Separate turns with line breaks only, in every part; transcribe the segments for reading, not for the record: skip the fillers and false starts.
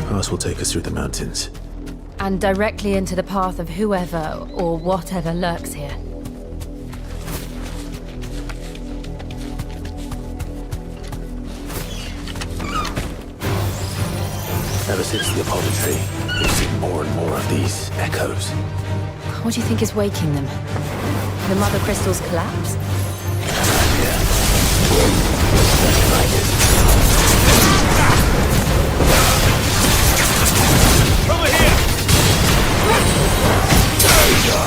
pass will take us through the mountains.
And directly into the path of whoever or whatever lurks here.
Ever since the Apollo tree, we've seen more and more of these echoes.
What do you think is waking them? The mother crystal's collapse?
Over here! There we go!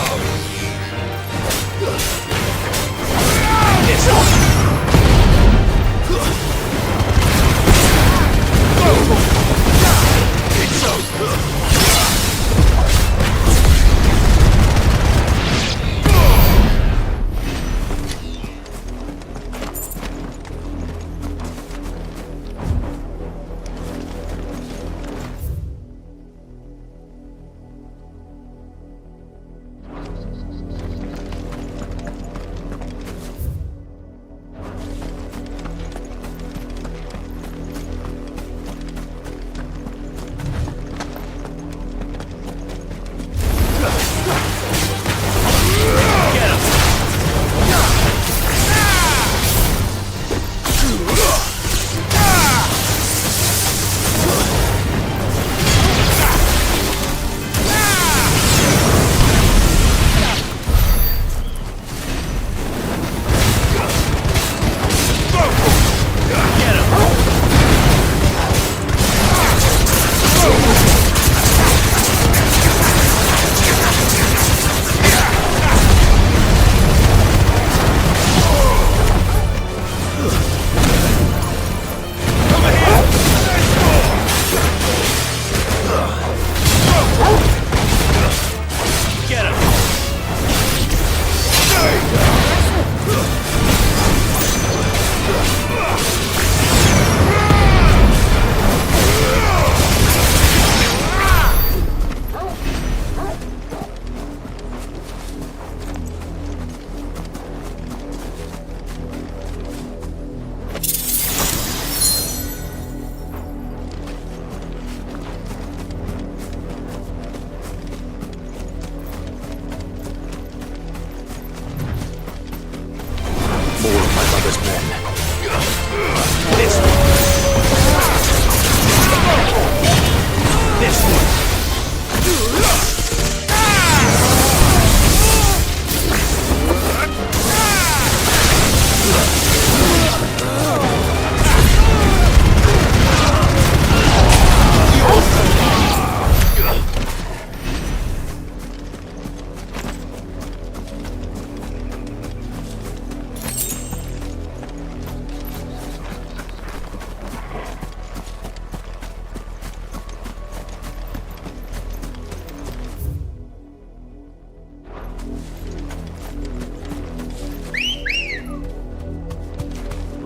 It's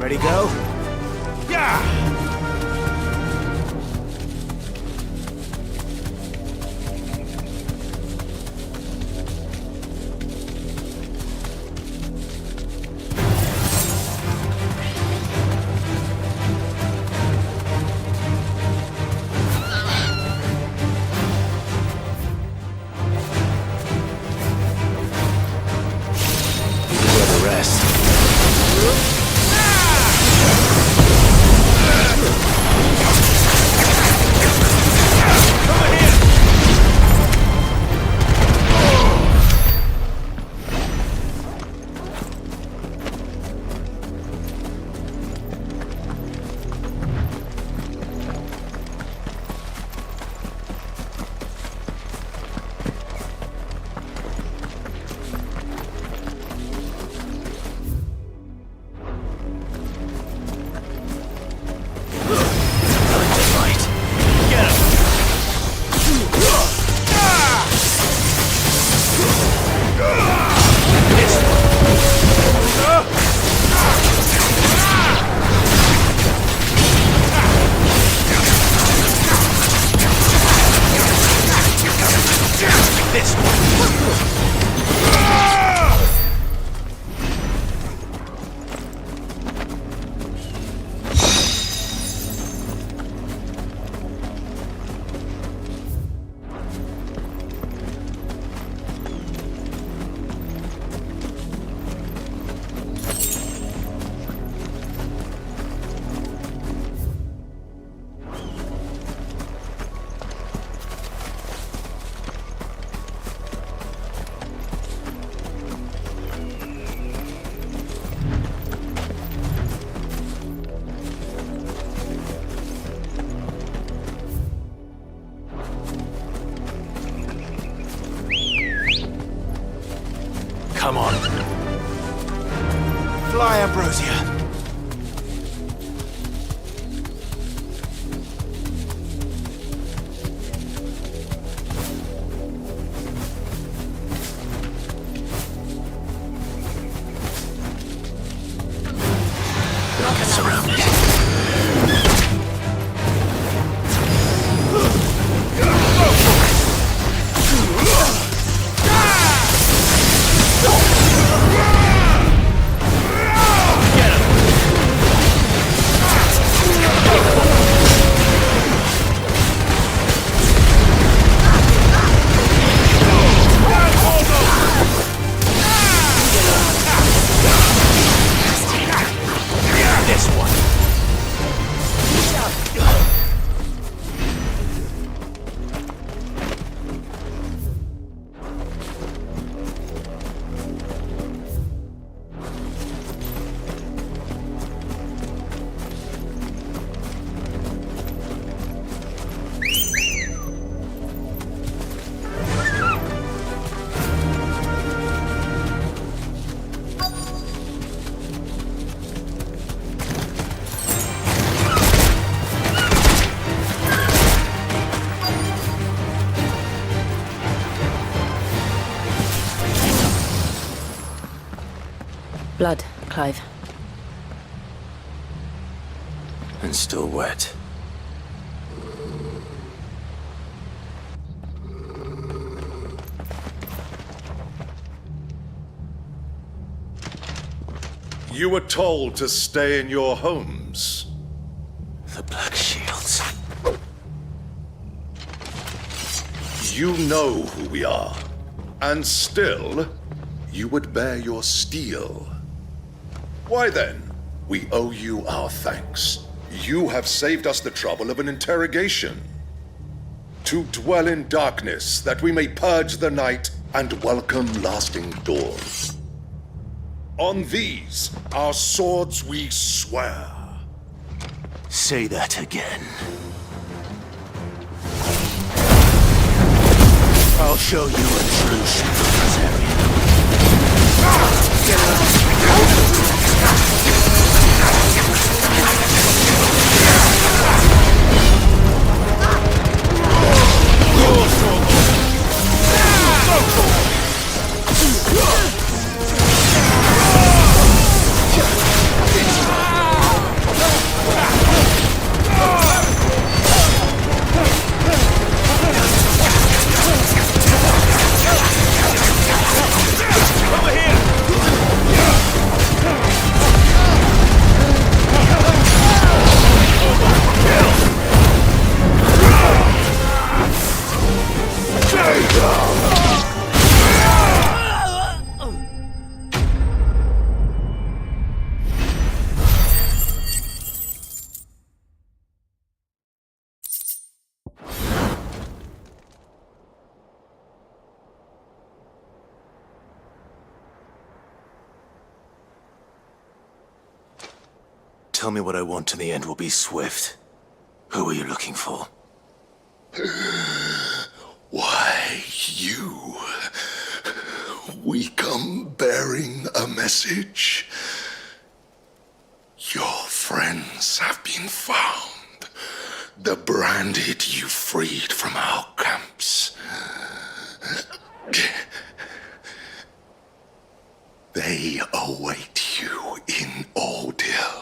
Ready, go?
Yeah!
Where the rest? Come on.
Fly, Ambrosia.
Get surrounded.
This one.
Blood, Clive.
And still wet.
You were told to stay in your homes.
The Black Shields.
You know who we are. And still, you would bear your steel. Why then, we owe you our thanks. You have saved us the trouble of an interrogation. To dwell in darkness, that we may purge the night and welcome lasting dawn. On these, our swords we swear.
Say that again. I'll show you a true Secretarian. Tell me what I want and the end will be swift. Who are you looking for?
Why, you. We come bearing a message. Your friends have been found. The branded you freed from our camps. They await you in Odil.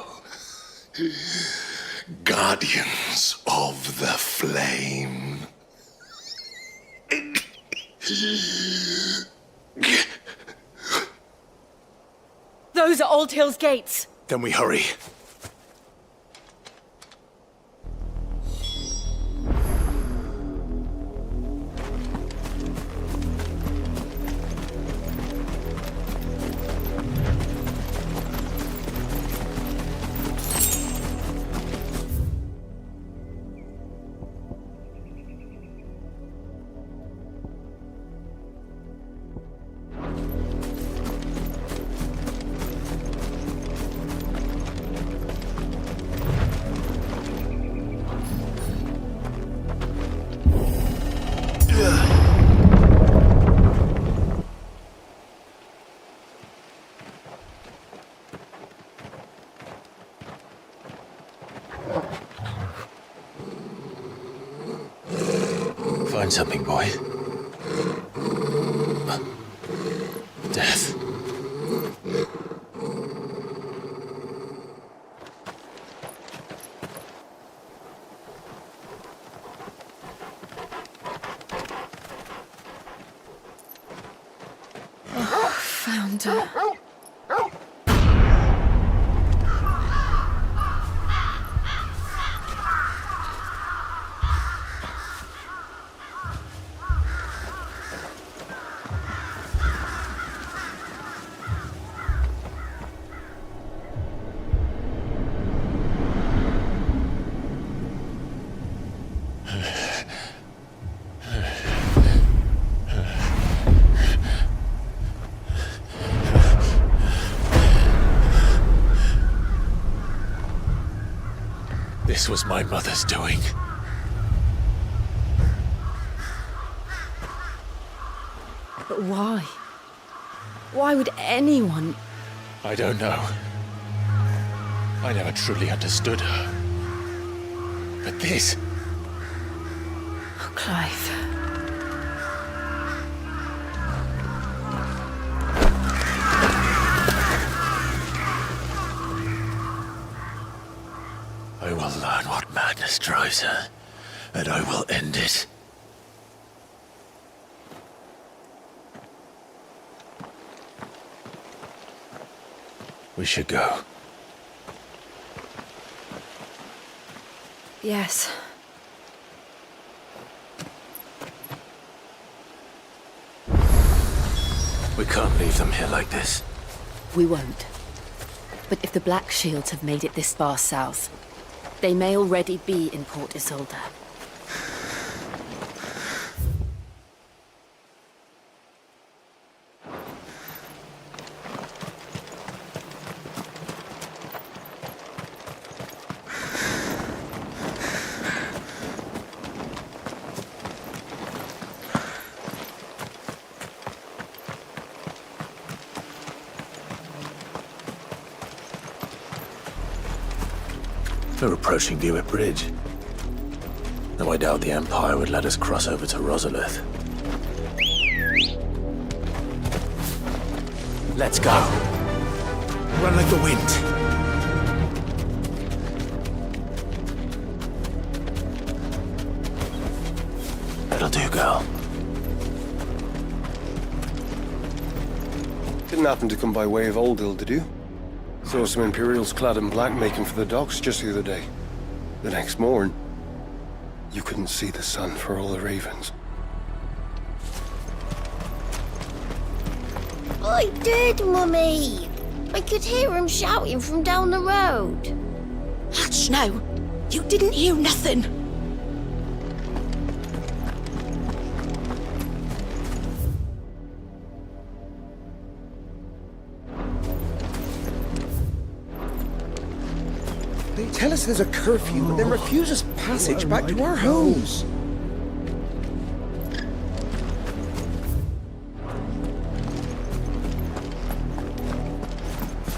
Guardians of the Flame.
Those are Old Hill's gates.
Then we hurry. Find something, boy. Death.
Found her.
This was my mother's doing.
But why? Why would anyone...
I don't know. I never truly understood her. But this...
Oh, Clive.
I will learn what madness drives her, and I will end it. We should go.
Yes.
We can't leave them here like this.
We won't. But if the Black Shields have made it this far south, they may already be in Port Isolde.
We're approaching Dewitt Bridge. Though I doubt the Empire would let us cross over to Rosalith. Let's go. Run like the wind. That'll do, girl.
Didn't happen to come by way of Oldhill, did you? Saw some Imperials clad in black making for the docks just the other day. The next morn, you couldn't see the sun for all the ravens.
I did, Mummy! I could hear him shouting from down the road.
Hush now! You didn't hear nothing!
They tell us there's a curfew, but then refuse us passage back to our homes.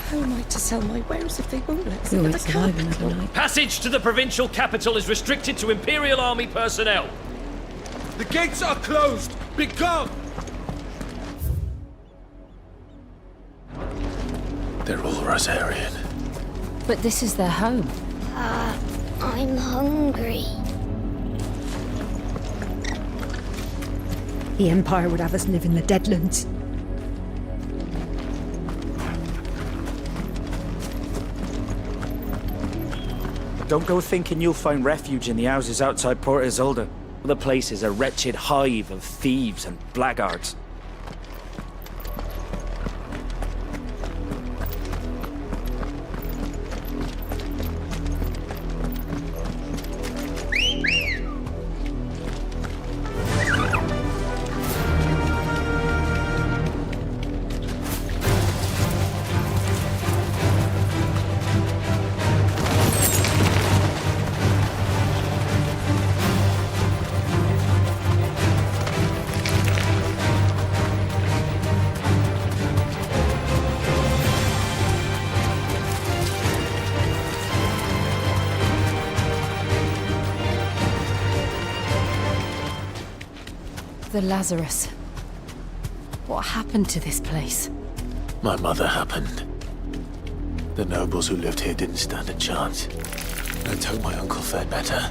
How am I to sell my wares if they won't let us into the capital?
Passage to the provincial capital is restricted to Imperial Army personnel.
The gates are closed! Begone!
They're all Rosarian.
But this is their home.
I'm hungry.
The Empire would have us live in the Deadlands.
Don't go thinking you'll find refuge in the houses outside Port Isolde. The place is a wretched hive of thieves and blackguards.
The Lazarus. What happened to this place?
My mother happened. The nobles who lived here didn't stand a chance. Let's hope my uncle fared better.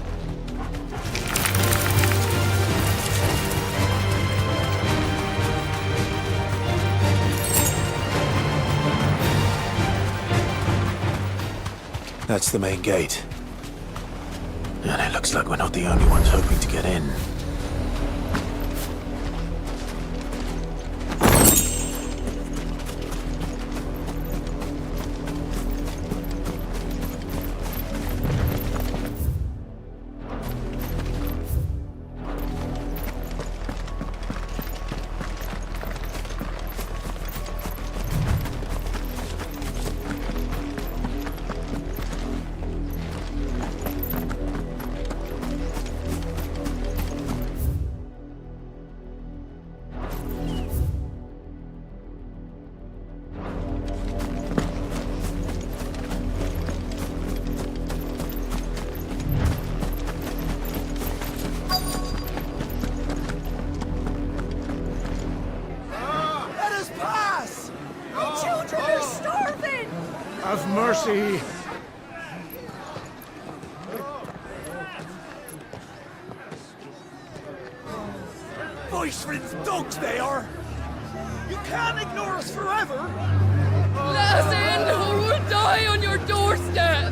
That's the main gate. And it looks like we're not the only ones hoping to get in.
Have mercy! Voice-ridden dogs they are! You can't ignore us forever!
Let us in, or we'll die on your doorstep!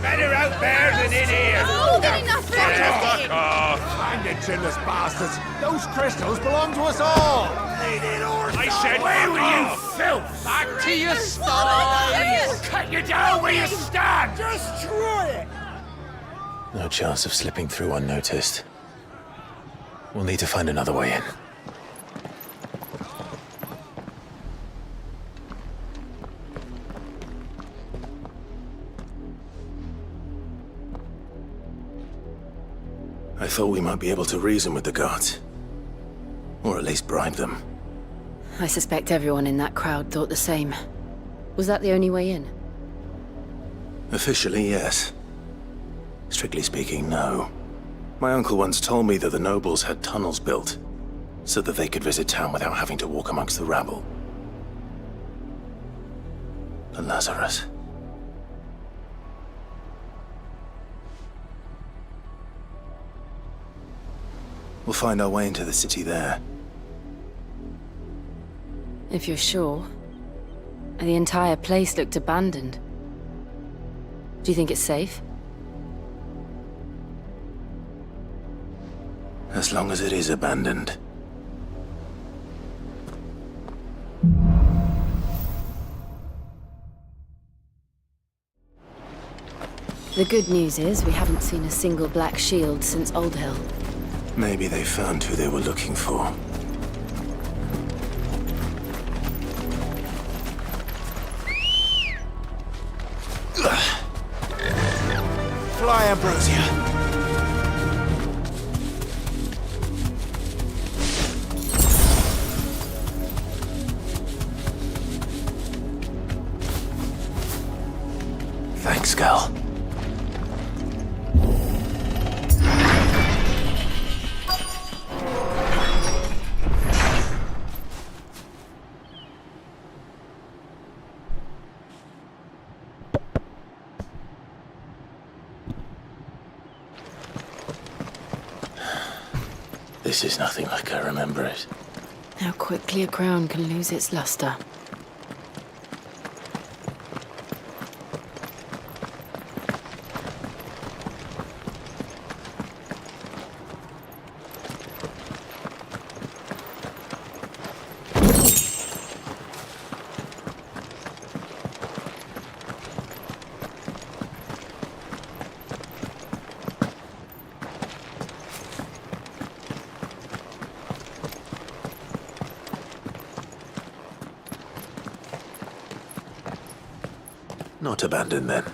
Better out there than in here!
Oh, get enough for
Fuck off! Find the chinless bastards! Those crystals belong to us all! I said, away with you, filth! Back to your stall! Cut you down where you stand! Destroy it!
No chance of slipping through unnoticed. We'll need to find another way in. I thought we might be able to reason with the guards. Or at least bribe them.
I suspect everyone in that crowd thought the same. Was that the only way in?
Officially, yes. Strictly speaking, no. My uncle once told me that the nobles had tunnels built, so that they could visit town without having to walk amongst the rabble. The Lazarus. We'll find our way into the city there.
If you're sure. The entire place looked abandoned. Do you think it's safe?
As long as it is abandoned.
The good news is we haven't seen a single black shield since Old Hill.
Maybe they found who they were looking for.
Fly, Ambrosia!
Thanks, Gal. This is nothing like I remember it.
How quickly a crown can lose its luster.
Not abandoned, then.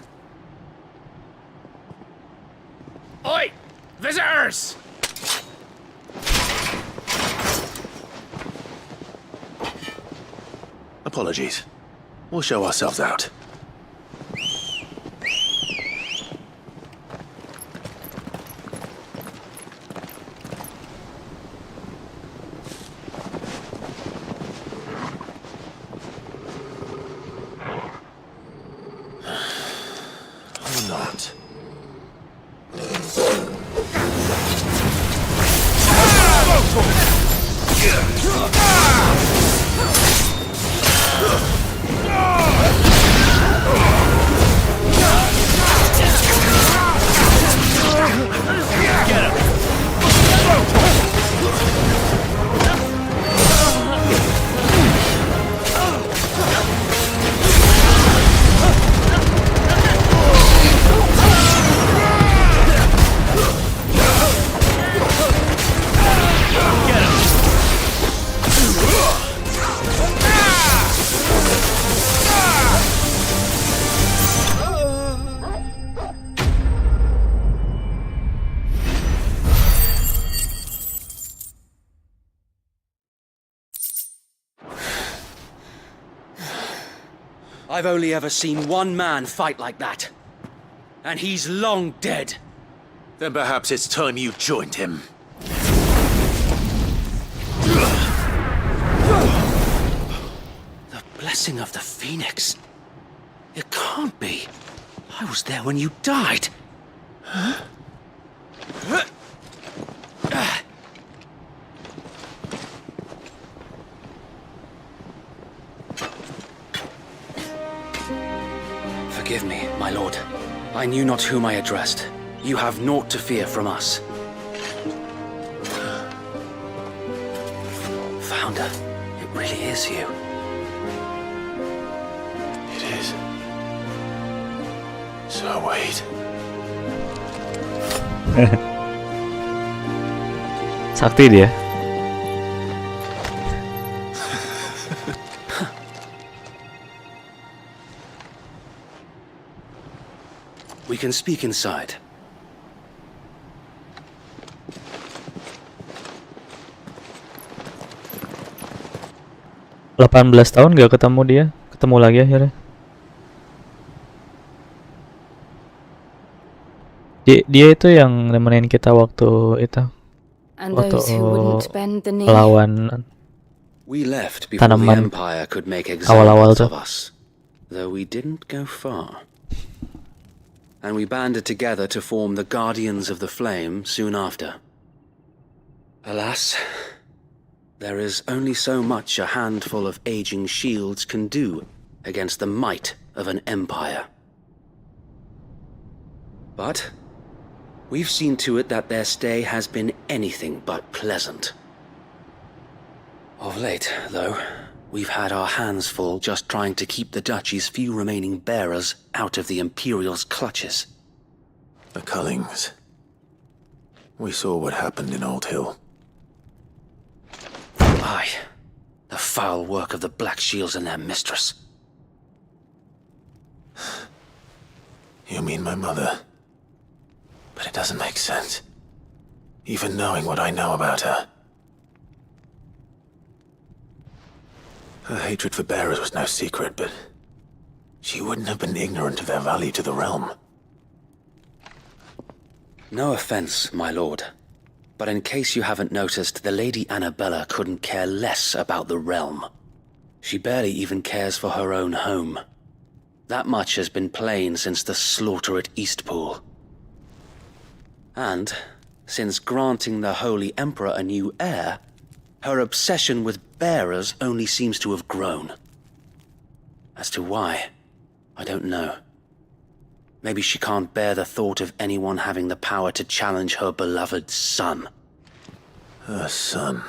Oi! Visitors!
Apologies. We'll show ourselves out.
I've only ever seen one man fight like that. And he's long dead.
Then perhaps it's time you joined him.
The blessing of the Phoenix. It can't be. I was there when you died. Forgive me, my lord. I knew not whom I addressed. You have naught to fear from us. Founder, it really is you.
It is. So wait.
Sakti dia.
We can speak inside.
18 tahun gak ketemu dia, ketemu lagi akhirnya. Dia itu yang nemenin kita waktu itu. Waktu lawan
We left before the
tanaman
Empire could make
awal-awal
examples
tuh.
of us, though we didn't go far. And we banded together to form the Guardians of the Flame soon after. Alas, there is only so much a handful of aging shields can do against the might of an empire. But we've seen to it that their stay has been anything but pleasant. Of late, though, we've had our hands full just trying to keep the Duchy's few remaining bearers out of the Imperial's clutches.
The Cullings. We saw what happened in Old Hill.
Aye, the foul work of the Black Shields and their mistress.
You mean my mother? But it doesn't make sense. Even knowing what I know about her. Her hatred for bearers was no secret, but she wouldn't have been ignorant of their value to the realm.
No offense, my lord, but in case you haven't noticed, the Lady Annabella couldn't care less about the realm. She barely even cares for her own home. That much has been plain since the slaughter at Eastpool. And, since granting the Holy Emperor a new heir, her obsession with bearers only seems to have grown. As to why, I don't know. Maybe she can't bear the thought of anyone having the power to challenge her beloved son.
Her son.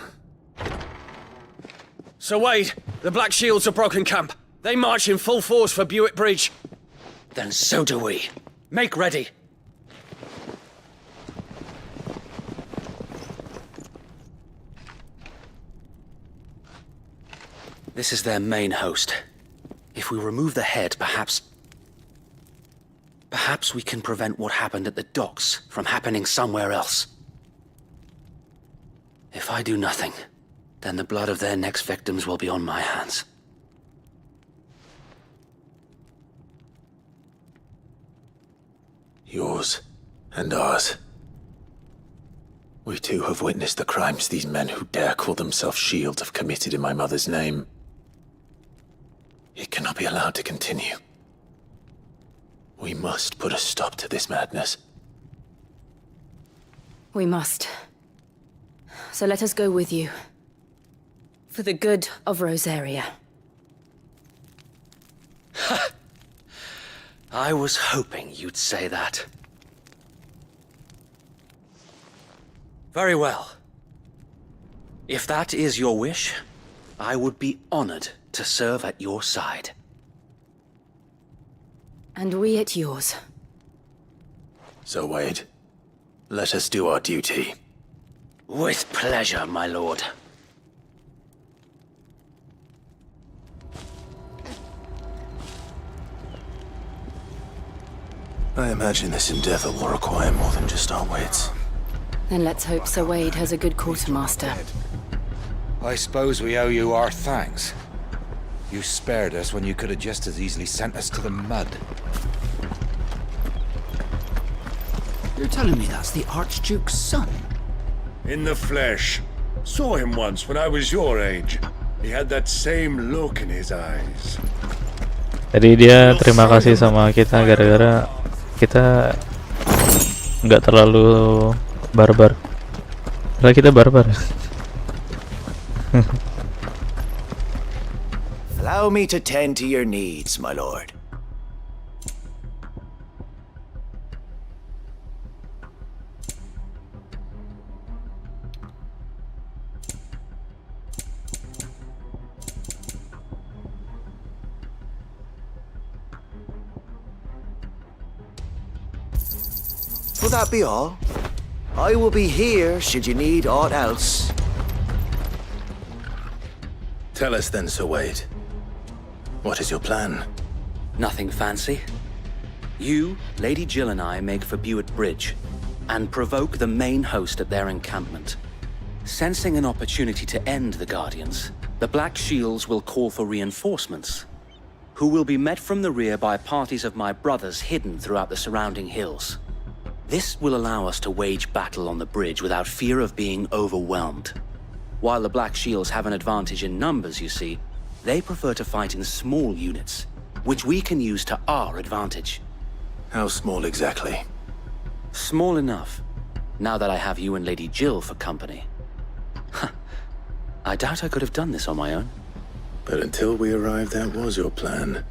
Sir Wade, the Black Shields have broken camp. They march in full force for Buick Bridge.
Then so do we. Make ready. This is their main host. If we remove the head, perhaps we can prevent what happened at the docks from happening somewhere else. If I do nothing, then the blood of their next victims will be on my hands.
Yours and ours. We too have witnessed the crimes these men who dare call themselves shields have committed in my mother's name. It cannot be allowed to continue. We must put a stop to this madness.
We must. So let us go with you. For the good of Rosaria.
I was hoping you'd say that. Very well. If that is your wish, I would be honored to serve at your side.
And we at yours.
So, Wade, let us do our duty.
With pleasure, my lord.
I imagine this endeavor will require more than just our wits.
Then let's hope Sir Wade has a good quartermaster.
I suppose we owe you our thanks. You spared us when you could have just as easily sent us to the mud.
You're telling me that's the Archduke's son?
In the flesh. Saw him once when I was your age. He had that same look in his eyes.
Jadi dia terima kasih sama kita gara-gara kita nggak terlalu barbar. Karena kita barbar.
Allow me to tend to your needs, my lord. Will that be all? I will be here should you need aught else.
Tell us then, Sir Wade. What is your plan?
Nothing fancy. You, Lady Jill and I make for Buett Bridge and provoke the main host at their encampment. Sensing an opportunity to end the Guardians, the Black Shields will call for reinforcements, who will be met from the rear by parties of my brothers hidden throughout the surrounding hills. This will allow us to wage battle on the bridge without fear of being overwhelmed. While the Black Shields have an advantage in numbers, you see, they prefer to fight in small units, which we can use to our advantage.
How small exactly?
Small enough, now that I have you and Lady Jill for company. I doubt I could have done this on my own.
But until we arrived, that was your plan.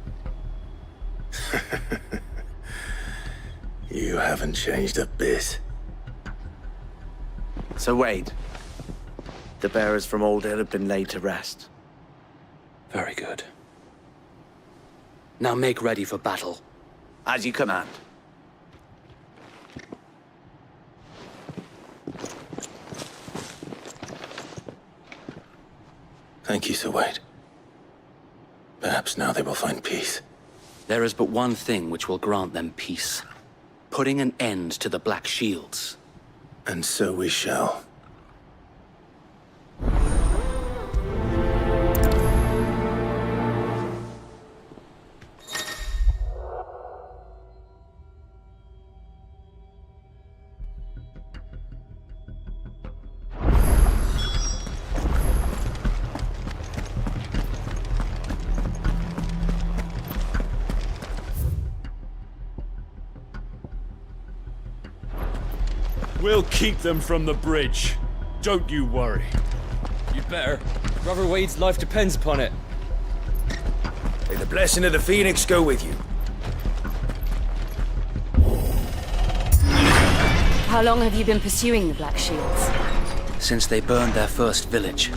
You haven't changed a bit.
So Wade, the bearers from Old Hill have been laid to rest.
Very good. Now make ready for battle.
As you command.
Thank you, Sir Wade. Perhaps now they will find peace.
There is but one thing which will grant them peace. Putting an end to the Black Shields.
And so we shall.
We'll keep them from the bridge. Don't you worry.
You'd better. Brother Wade's life depends upon it.
May the blessing of the Phoenix go with you.
How long have you been pursuing the Black Shields?
Since they burned their first village.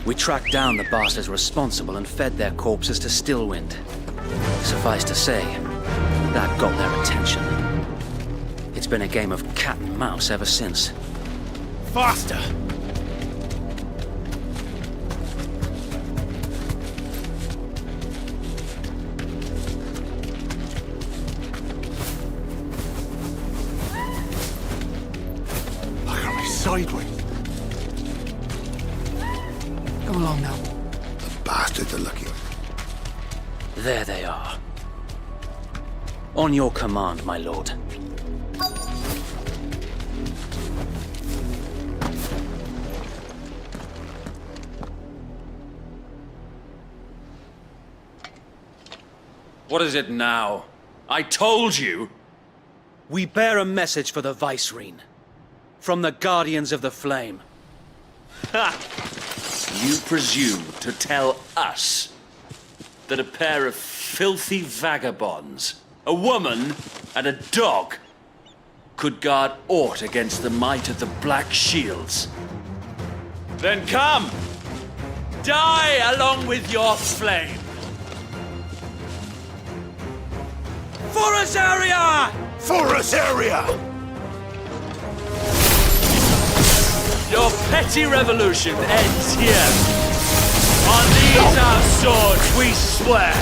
We tracked down the bastards responsible and fed their corpses to Stillwind. Suffice to say, that got their attention. It's been a game of cat and mouse ever since.
Faster! I got me sideways.
Come along now.
The bastards are lucky.
There they are. On your command, my lord.
What is it now? I told you!
We bear a message for the Vicereine. From the Guardians of the Flame.
Ha! You presume to tell us that a pair of filthy vagabonds, a woman and a dog, could guard aught against the might of the Black Shields? Then come! Die along with your flame! For us area!
For us area!
Your petty revolution ends here. On these our swords we swear.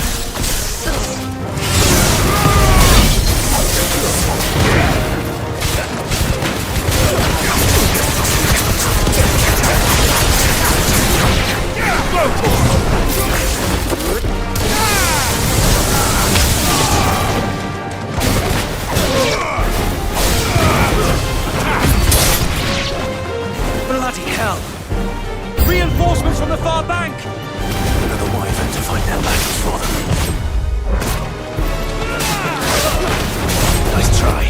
now! Reinforcements from the far bank!
Another wyvern to fight their battles for them. Nice try.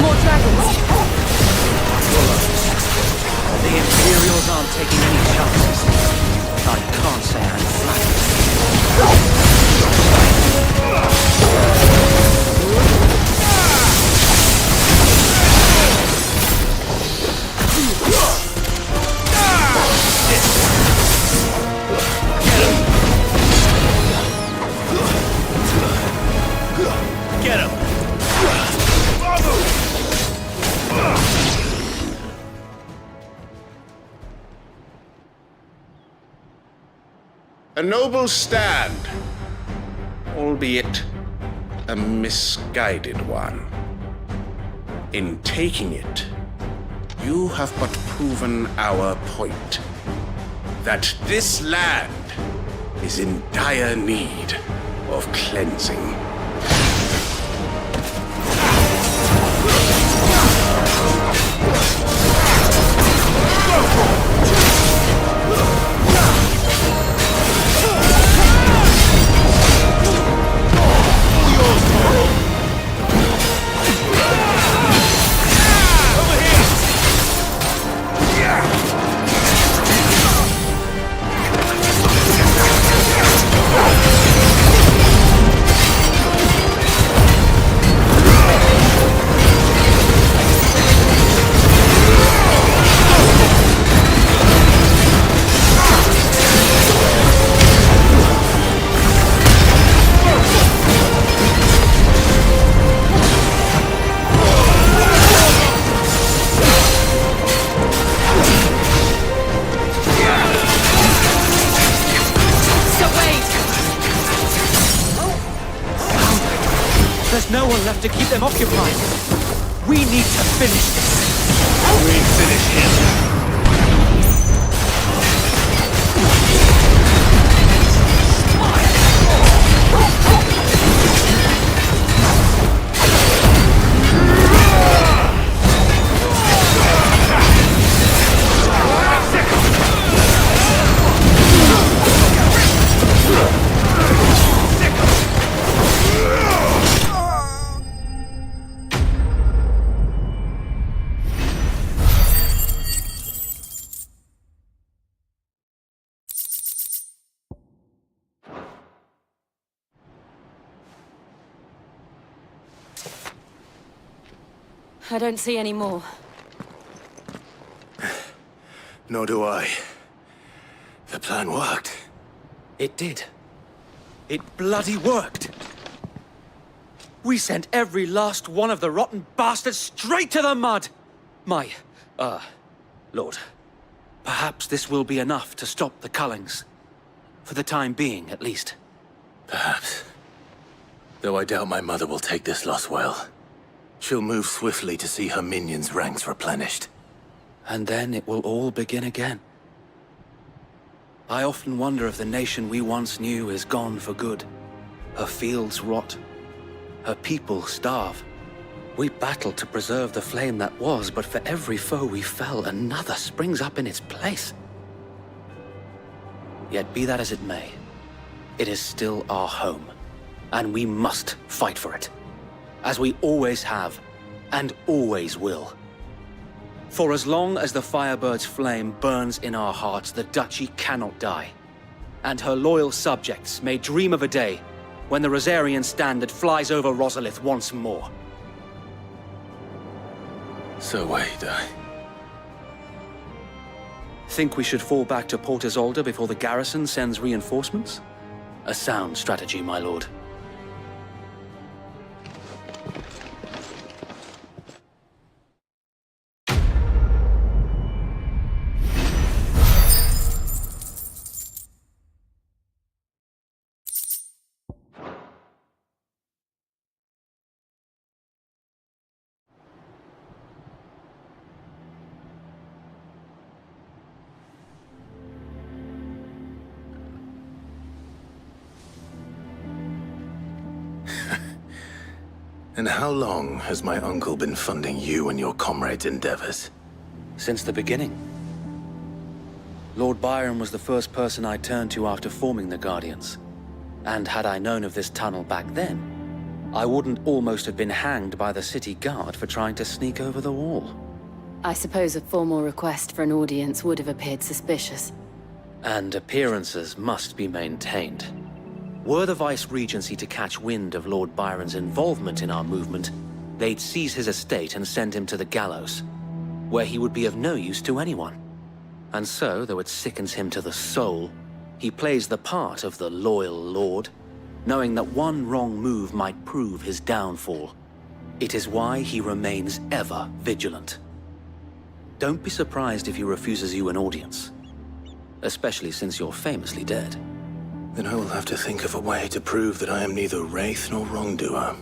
More dragons!
The Imperials aren't taking any chances. I can't say I'm flattered.
Get him!
A noble stand, albeit a misguided one. In taking it, you have but proven our point, that this land is in dire need of cleansing.
There's no one left to keep them occupied. We need to finish this.
We finish him.
I don't see any more.
Nor do I. The plan worked.
It did. It bloody worked. We sent every last one of the rotten bastards straight to the mud! My, Lord, perhaps this will be enough to stop the Cullings. For the time being, at least.
Perhaps. Though I doubt my mother will take this loss well. She'll move swiftly to see her minions' ranks replenished.
And then it will all begin again. I often wonder if the nation we once knew is gone for good. Her fields rot. Her people starve. We battle to preserve the flame that was, but for every foe we fell, another springs up in its place. Yet be that as it may, it is still our home, and we must fight for it. As we always have, and always will. For as long as the Firebird's flame burns in our hearts, the Duchy cannot die. And her loyal subjects may dream of a day when the Rosarian standard flies over Rosalith once more.
So wait,
Think we should fall back to Port Isolde before the garrison sends reinforcements? A sound strategy, my lord.
And how long has my uncle been funding you and your comrades' endeavors?
Since the beginning. Lord Byron was the first person I turned to after forming the Guardians. And had I known of this tunnel back then, I wouldn't almost have been hanged by the city guard for trying to sneak over the wall.
I suppose a formal request for an audience would have appeared suspicious.
And appearances must be maintained. Were the Vice-Regency to catch wind of Lord Byron's involvement in our movement, they'd seize his estate and send him to the gallows, where he would be of no use to anyone. And so, though it sickens him to the soul, he plays the part of the loyal lord, knowing that one wrong move might prove his downfall. It is why he remains ever vigilant. Don't be surprised if he refuses you an audience, especially since you're famously dead.
Then I will have to think of a way to prove that I am neither wraith nor wrongdoer.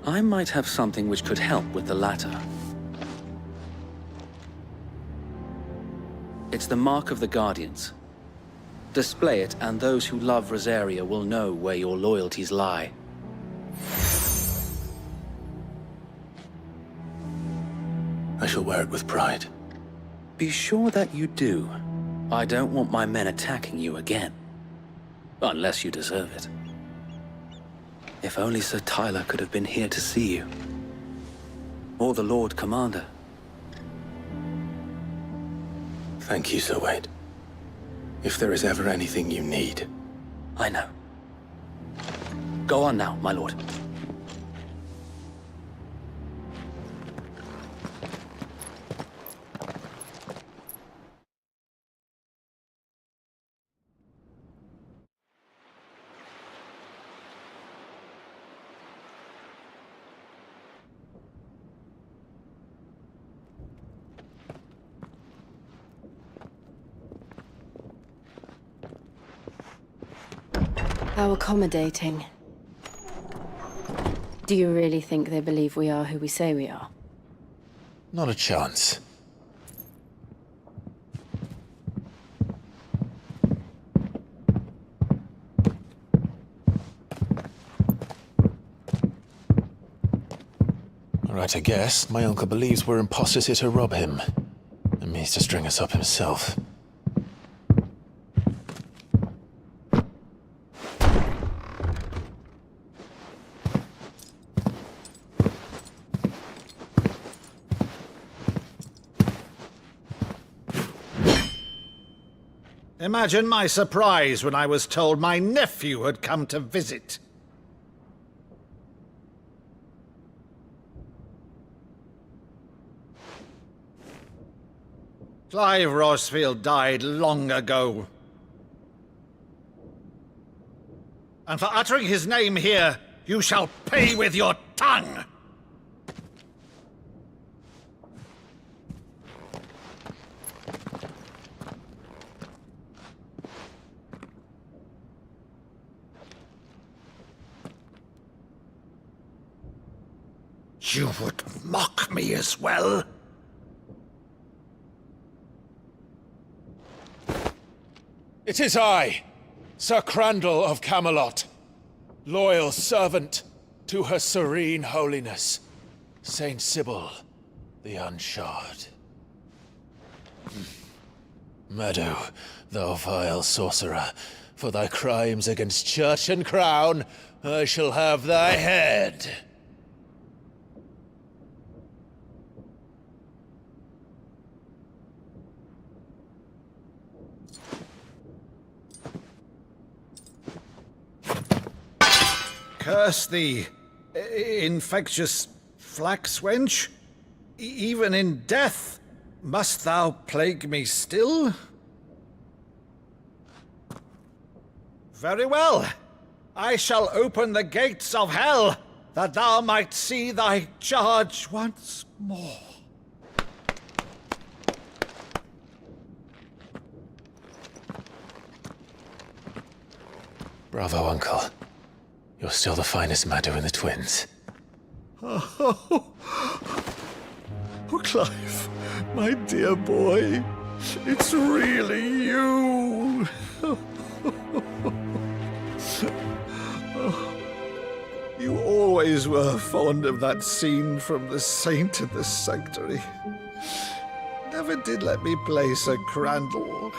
I might have something which could help with the latter. It's the mark of the Guardians. Display it, and those who love Rosaria will know where your loyalties lie.
I shall wear it with pride.
Be sure that you do. I don't want my men attacking you again. Unless you deserve it. If only Sir Tyler could have been here to see you. Or the Lord Commander.
Thank you, Sir Wade. If there is ever anything you need.
I know. Go on now, my lord.
How accommodating. Do you really think they believe we are who we say we are?
Not a chance. All right, I guess. My uncle believes we're imposters here to rob him. And means to string us up himself.
Imagine my surprise when I was told my nephew had come to visit. Clive Rosfield died long ago. And for uttering his name here, you shall pay with your tongue! You would mock me as well?
It is I, Sir Crandall of Camelot, loyal servant to Her Serene Holiness, Saint Sybil the Unshod. Meadow, thou vile sorcerer, for thy crimes against church and crown, I shall have thy head.
Curse thee, infectious flax wench. Even in death, must thou plague me still? Very well. I shall open the gates of hell, that thou might see thy charge once more.
Bravo, Uncle. You're still the finest Maddo in the twins.
Oh, Clive, my dear boy, it's really you. You always were fond of that scene from The Saint in the Sanctuary. Never did let me play Sir Crandall.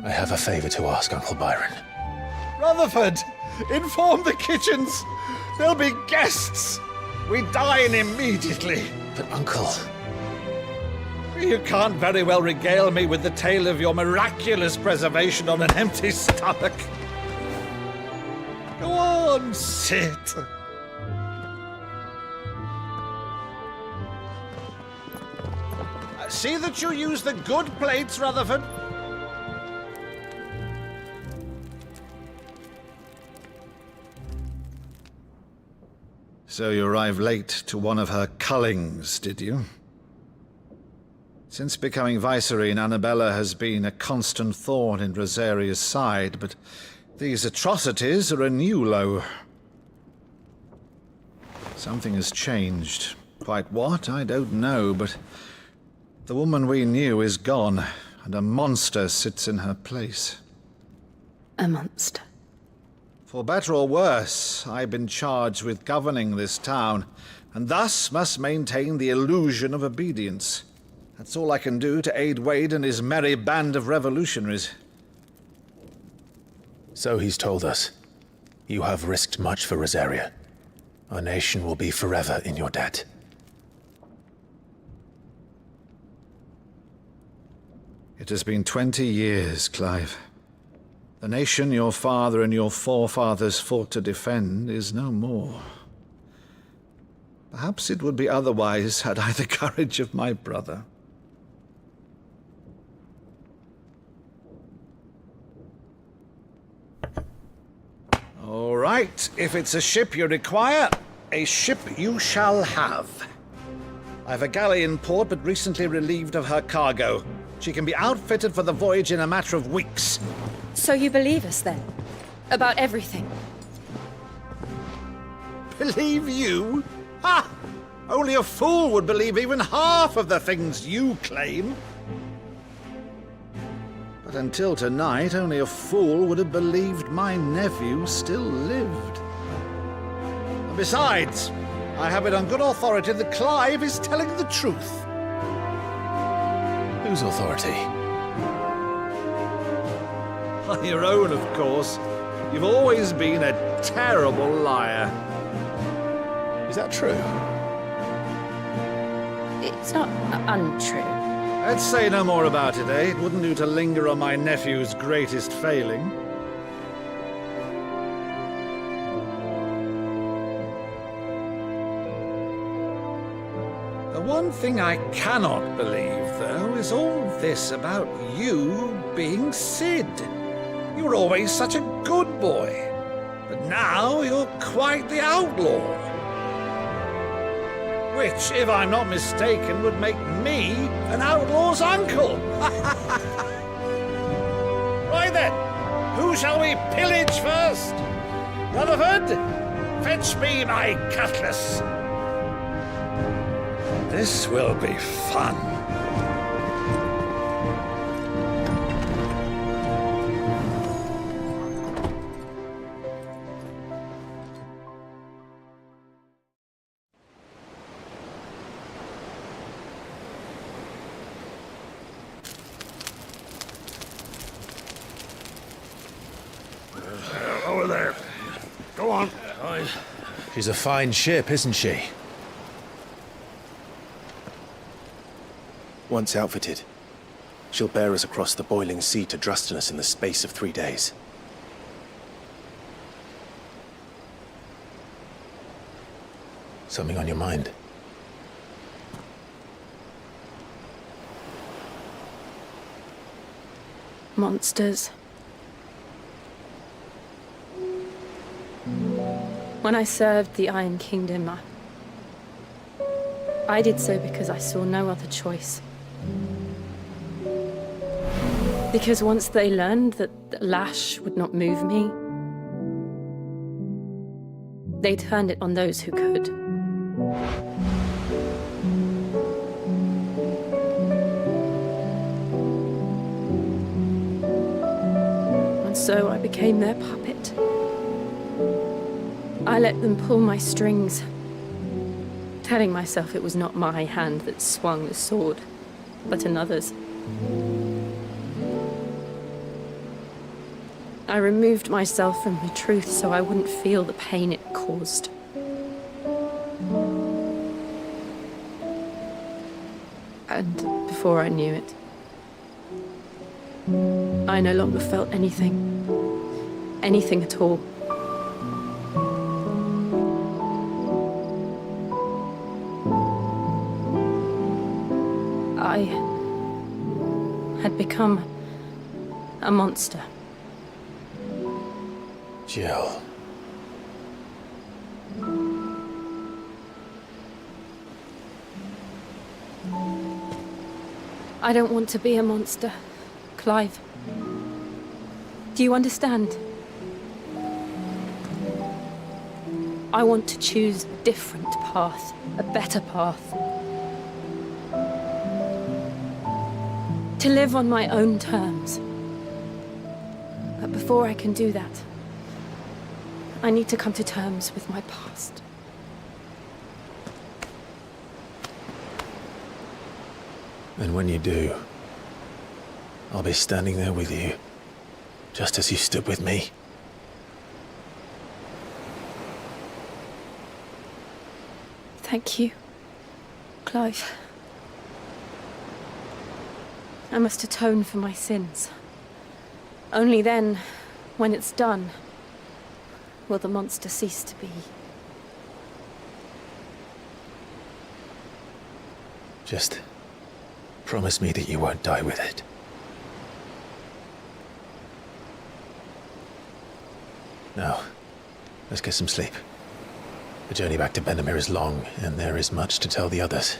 I have a favor to ask, Uncle Byron.
Rutherford, inform the kitchens. There'll be guests. We dine immediately.
But, Uncle...
You can't very well regale me with the tale of your miraculous preservation on an empty stomach. Go on, sit. See that you use the good plates, Rutherford. So you arrived late to one of her cullings, did you? Since becoming Vicereine, Annabella has been a constant thorn in Rosaria's side, but these atrocities are a new low. Something has changed. Quite what, I don't know, but the woman we knew is gone, and a monster sits in her place.
A monster?
For better or worse, I've been charged with governing this town, and thus must maintain the illusion of obedience. That's all I can do to aid Wade and his merry band of revolutionaries.
So he's told us. You have risked much for Rosaria. Our nation will be forever in your debt.
It has been 20 years, Clive. The nation your father and your forefathers fought to defend is no more. Perhaps it would be otherwise had I the courage of my brother. All right, if it's a ship you require, a ship you shall have. I've a galley in port, but recently relieved of her cargo. She can be outfitted for the voyage in a matter of weeks.
So you believe us, then? About everything?
Believe you? Ha! Only a fool would believe even half of the things you claim. But until tonight, only a fool would have believed my nephew still lived. And besides, I have it on good authority that Clive is telling the truth.
Whose authority?
On your own, of course. You've always been a terrible liar.
Is that true?
It's not untrue.
Let's say no more about it, eh? It wouldn't do to linger on my nephew's greatest failing. The one thing I cannot believe, though, is all this about you being Sid. You were always such a good boy, but now you're quite the outlaw. Which, if I'm not mistaken, would make me an outlaw's uncle. Right then, who shall we pillage first? Rutherford, fetch me my cutlass. This will be fun.
Over there. Go on.
She's a fine ship, isn't she? Once outfitted, she'll bear us across the boiling sea to Drustinus in the space of 3 days. Something on your mind?
Monsters. When I served the Iron Kingdom, I did so because I saw no other choice. Because once they learned that the lash would not move me, they turned it on those who could. so I became their puppet. I let them pull my strings, telling myself it was not my hand that swung the sword, but another's. I removed myself from the truth so I wouldn't feel the pain it caused. And before I knew it, I no longer felt anything. Anything at all. I had become a monster.
Jill.
I don't want to be a monster, Clive. Do you understand? I want to choose a different path, a better path. To live on my own terms. But before I can do that, I need to come to terms with my past.
And when you do, I'll be standing there with you, just as you stood with me.
Thank you, Clive. I must atone for my sins. Only then, when it's done, will the monster cease to be.
Just promise me that you won't die with it. Now, let's get some sleep. The journey back to Benamir is long, and there is much to tell the others.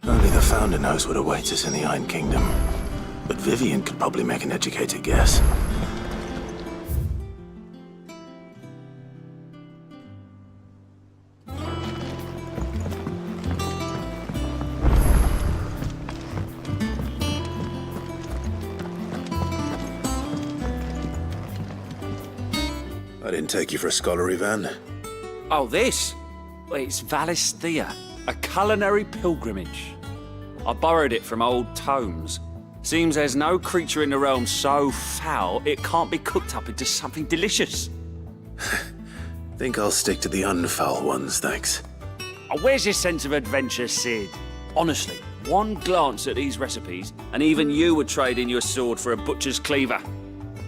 Only the Founder knows what awaits us in the Iron Kingdom. But Vivian could probably make an educated guess. I didn't take you for a scholar, Ivan.
Oh, this? Well, it's Valisthea, a culinary pilgrimage. I borrowed it from old tomes. Seems there's no creature in the realm so foul it can't be cooked up into something delicious.
Think I'll stick to the unfoul ones, thanks.
Oh, where's your sense of adventure, Sid? Honestly, one glance at these recipes, and even you would trade in your sword for a butcher's cleaver.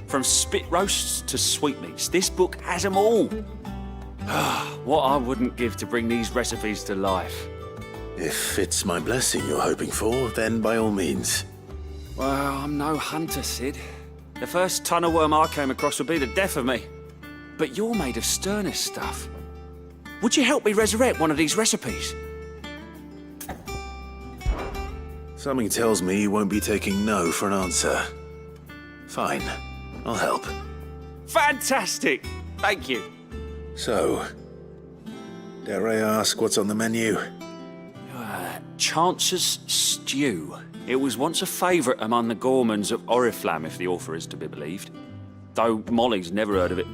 From spit roasts to sweetmeats, this book has them all. What I wouldn't give to bring these recipes to life.
If it's my blessing you're hoping for, then by all means.
Well, I'm no hunter, Sid. The first tunnel worm I came across would be the death of me. But you're made of sterner stuff. Would you help me resurrect one of these recipes?
Something tells me you won't be taking no for an answer. Fine, I'll help.
Fantastic! Thank you.
So, dare I ask what's on the menu?
Chance's Stew. It was once a favourite among the gourmands of Oriflamme, if the author is to be believed. Though Molly's never heard of it.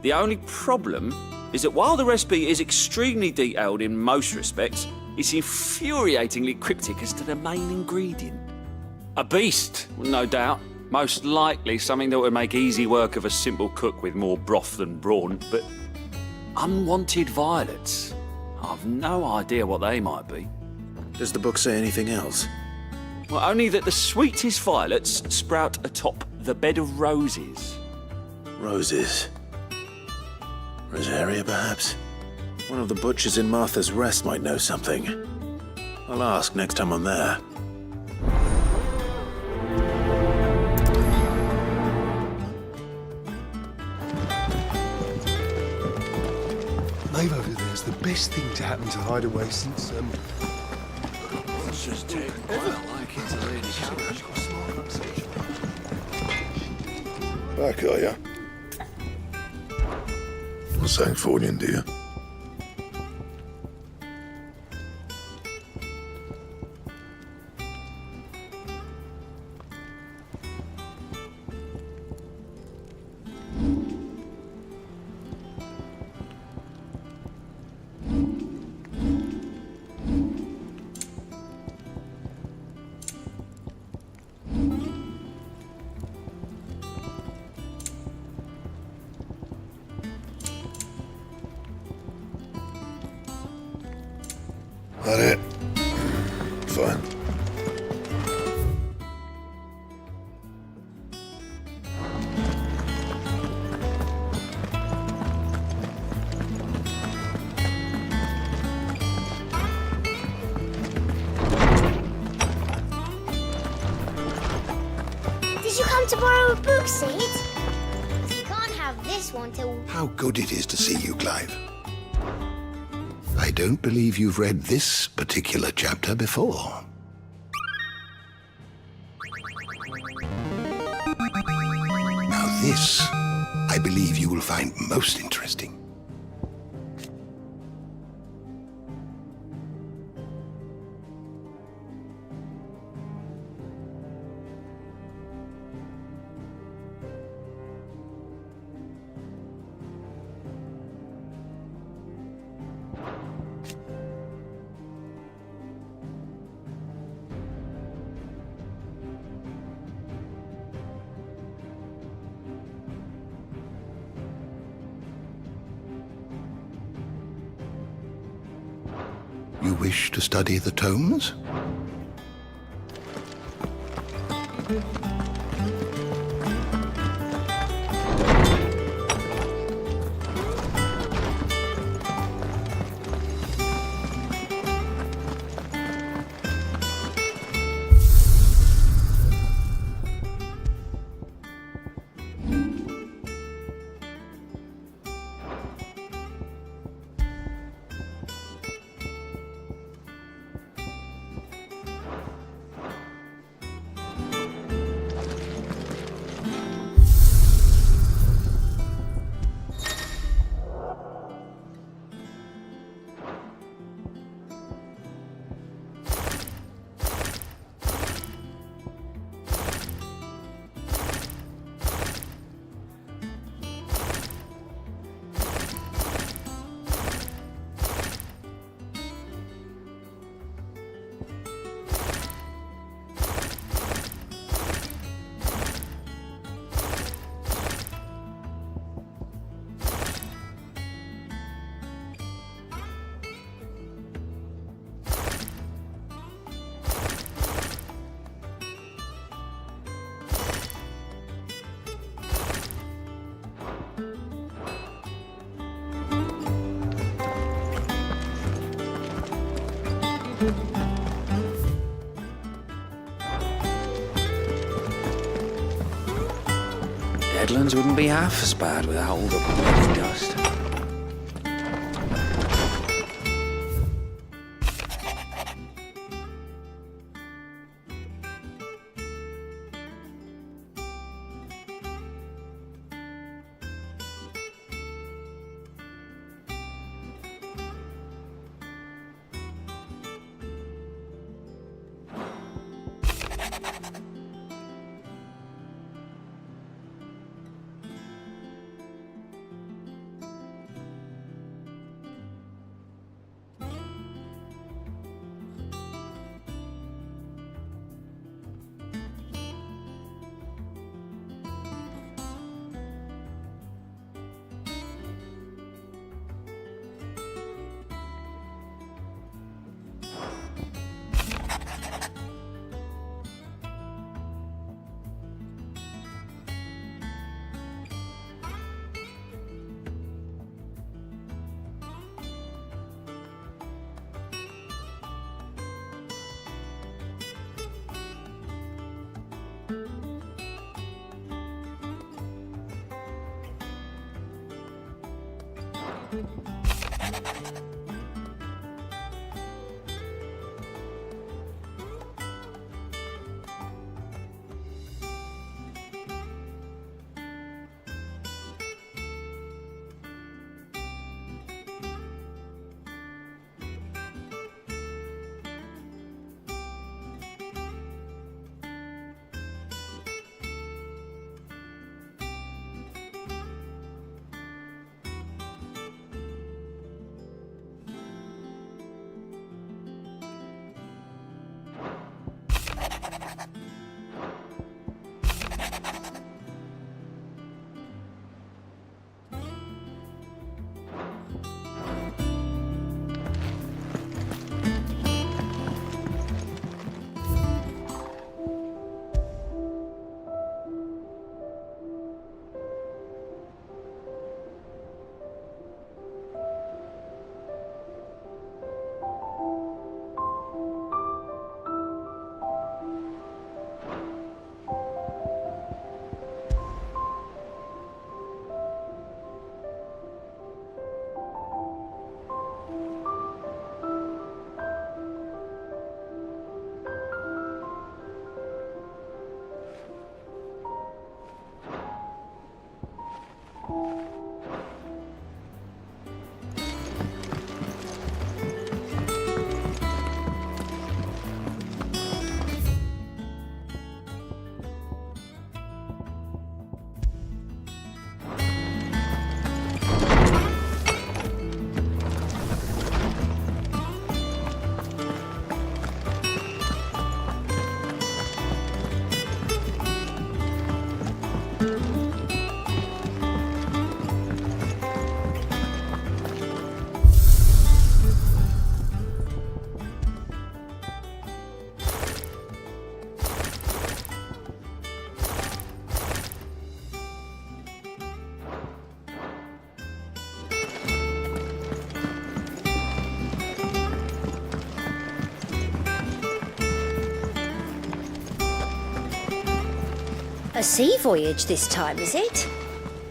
The only problem is that while the recipe is extremely detailed in most respects, it's infuriatingly cryptic as to the main ingredient. A beast, no doubt. Most likely something that would make easy work of a simple cook with more broth than brawn, but unwanted violets. I've no idea what they might be.
Does the book say anything else?
Well, only that the sweetest violets sprout atop The bed of roses.
Roses. Rosaria, perhaps? One of the butchers in Martha's Rest might know something. I'll ask next time I'm there.
Life over there's the best thing to happen to Hideaway since,
Let's just take a while like it's a lady
Back, are ya? What's Sanfordine, dear? That it? Fine.
Did you come to borrow a book, Sid? You can't have this one till...
How good it is to see you, Clive. I don't believe you've read this particular chapter before. Now this, I believe you will find most interesting. You wish to study the tomes?
Deadlands wouldn't be half as bad without all the bloody dust.
A sea voyage this time, is it?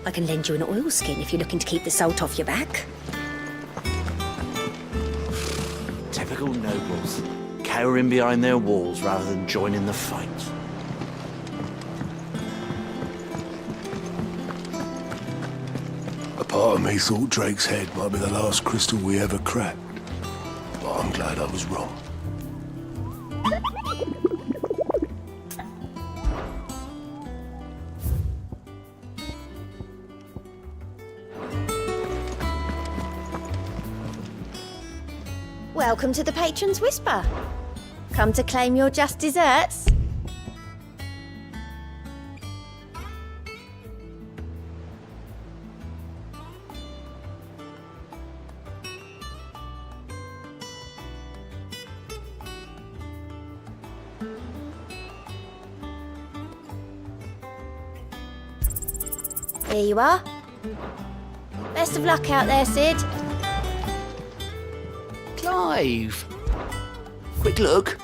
I can lend you an oilskin if you're looking to keep the salt off your back.
Typical nobles, cowering behind their walls rather than joining the fight.
A part of me thought Drake's head might be the last crystal we ever cracked. But I'm glad I was wrong.
Welcome to the Patron's Whisper. Come to claim your just desserts? Here you are. Best of luck out there, Sid.
Clive! Quick look.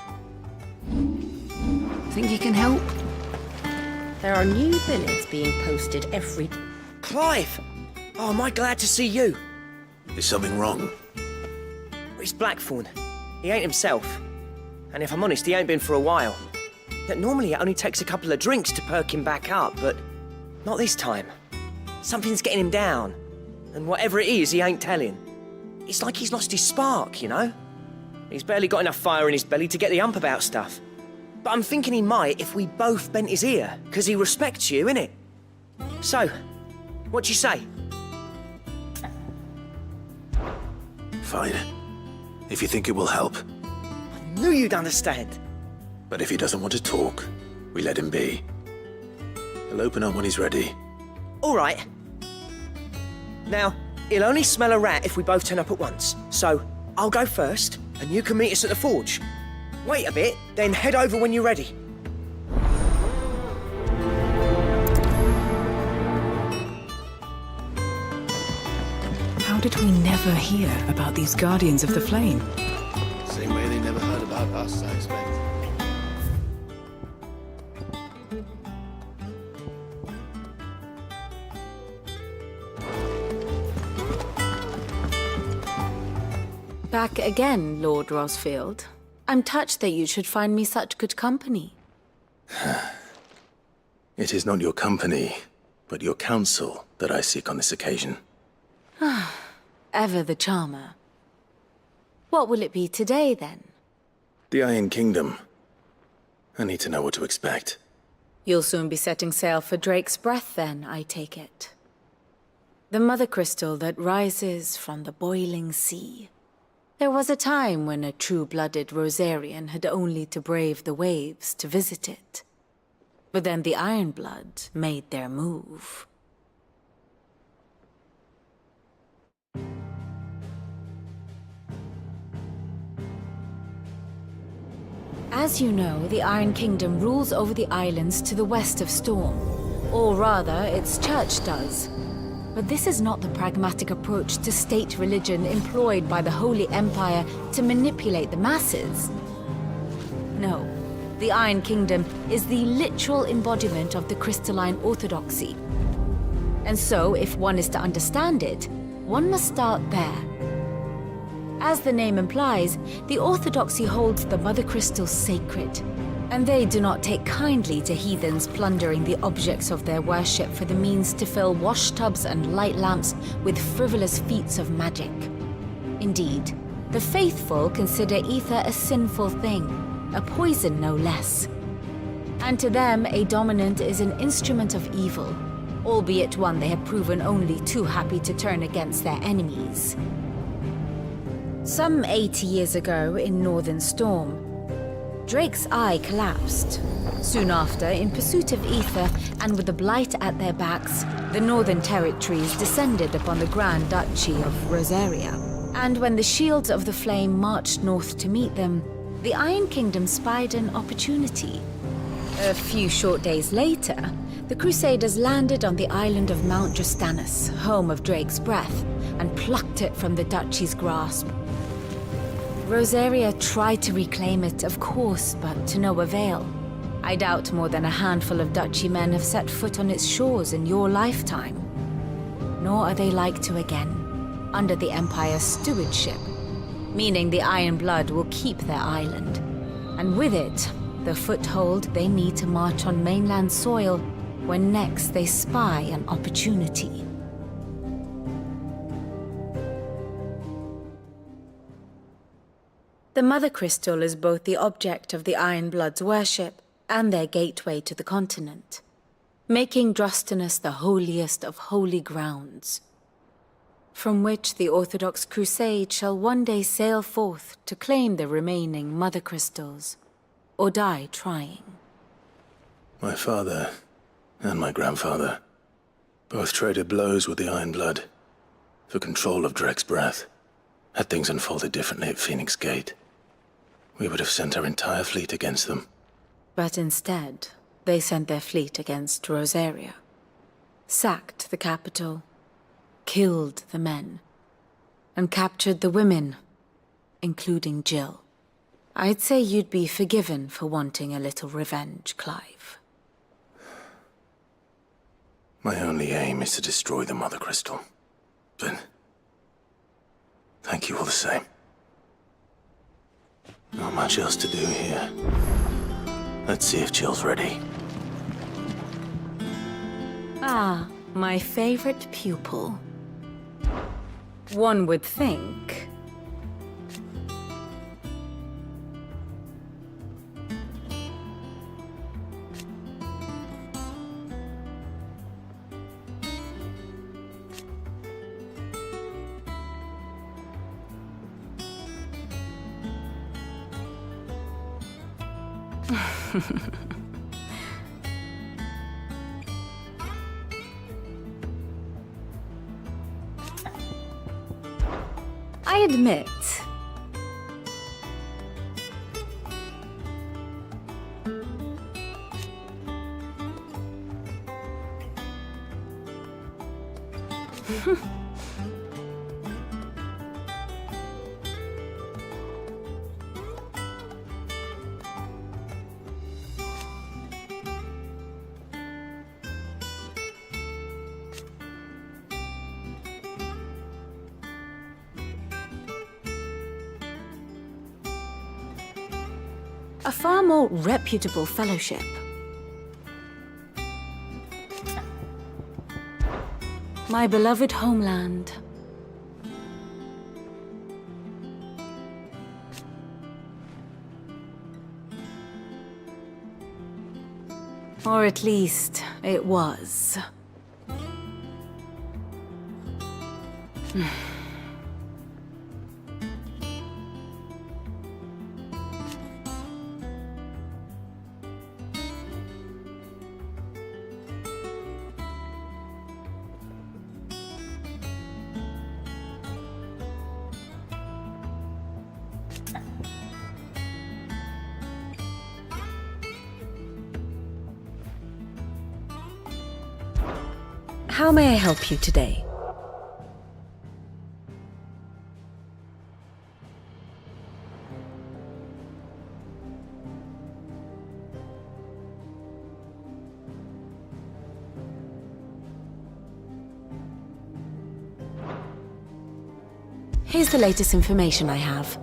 Think you can help?
There are new billets being posted every...
Clive! Oh, am I glad to see you?
Is something wrong?
It's Blackthorn. He ain't himself. And if I'm honest, he ain't been for a while. That normally it only takes a couple of drinks to perk him back up, but not this time. Something's getting him down. And whatever it is, he ain't telling. It's like he's lost his spark, you know? He's barely got enough fire in his belly to get the ump about stuff. But I'm thinking he might if we both bent his ear, because he respects you, innit? So, what you say?
Fine. If you think it will help.
I knew you'd understand.
But if he doesn't want to talk, we let him be. He'll open up when he's ready.
All right. Now, he'll only smell a rat if we both turn up at once. So, I'll go first, and you can meet us at the forge. Wait a bit, then head over when you're ready.
How did we never hear about these Guardians of the Flame?
Same way they never heard about us, I expect.
Back again, Lord Rosfield. I'm touched that you should find me such good company.
It is not your company, but your counsel that I seek on this occasion.
Ever the charmer. What will it be today, then?
The Iron Kingdom. I need to know what to expect.
You'll soon be setting sail for Drake's Breath, then, I take it. The mother crystal that rises from the boiling sea. There was a time when a true-blooded Rosarian had only to brave the waves to visit it. But then the Ironblood made their move. As you know, the Iron Kingdom rules over the islands to the west of Storm. Or rather, its church does. But this is not the pragmatic approach to state religion employed by the Holy Empire to manipulate the masses. No, the Iron Kingdom is the literal embodiment of the crystalline orthodoxy. And so, if one is to understand it, one must start there. As the name implies, the orthodoxy holds the mother crystals sacred, and they do not take kindly to heathens plundering the objects of their worship for the means to fill washtubs and light lamps with frivolous feats of magic. Indeed, the faithful consider ether a sinful thing, a poison no less. And to them, a dominant is an instrument of evil, albeit one they have proven only too happy to turn against their enemies. Some 80 years ago in Northern Storm, Drake's eye collapsed. Soon after, in pursuit of ether and with the blight at their backs, the Northern Territories descended upon the Grand Duchy of Rosaria. And when the Shields of the Flame marched north to meet them, the Iron Kingdom spied an opportunity. A few short days later, the Crusaders landed on the island of Mount Justanus, home of Drake's Breath, and plucked it from the duchy's grasp. Rosaria tried to reclaim it, of course, but to no avail. I doubt more than a handful of duchy men have set foot on its shores in your lifetime. Nor are they like to again, under the Empire's stewardship, meaning the Iron Blood will keep their island, and with it, the foothold they need to march on mainland soil when next they spy an opportunity. The Mother Crystal is both the object of the Iron Blood's worship and their gateway to the continent, making Drostanus the holiest of holy grounds, from which the Orthodox Crusade shall one day sail forth to claim the remaining Mother Crystals, or die trying.
My father and my grandfather both traded blows with the Iron Blood for control of Drake's Breath. Had things unfolded differently at Phoenix Gate, we would have sent our entire fleet against them.
But instead, they sent their fleet against Rosaria, sacked the capital, killed the men, and captured the women, including Jill. I'd say you'd be forgiven for wanting a little revenge, Clive.
My only aim is to destroy the Mother Crystal. But thank you all the same. Not much else to do here. Let's see if Jill's ready.
Ah, my favorite pupil. One would think. I admit, A far more reputable fellowship. My beloved homeland. Or at least, it was. How may I help you today? Here's the latest information I have.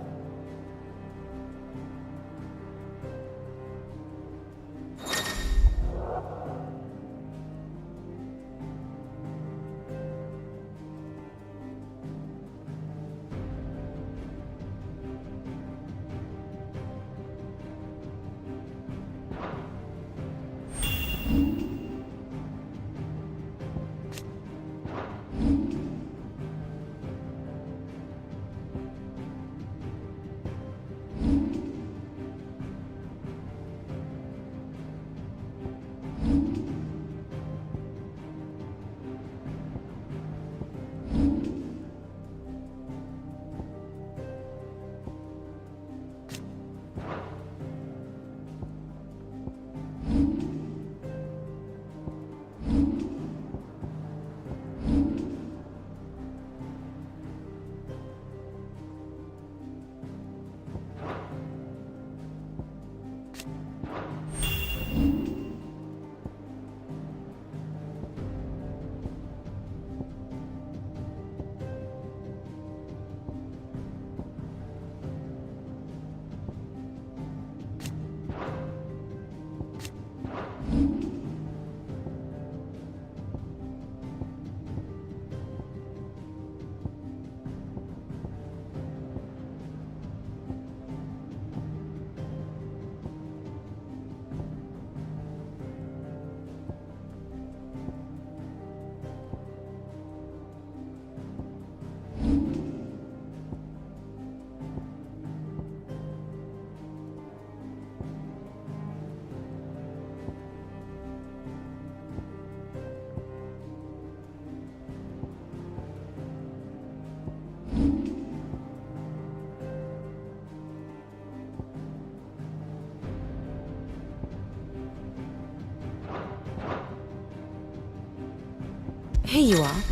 Here you are.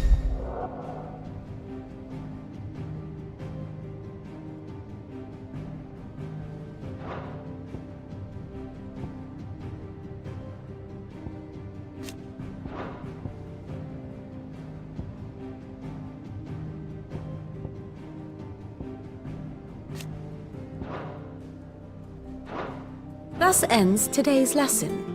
Thus ends today's lesson.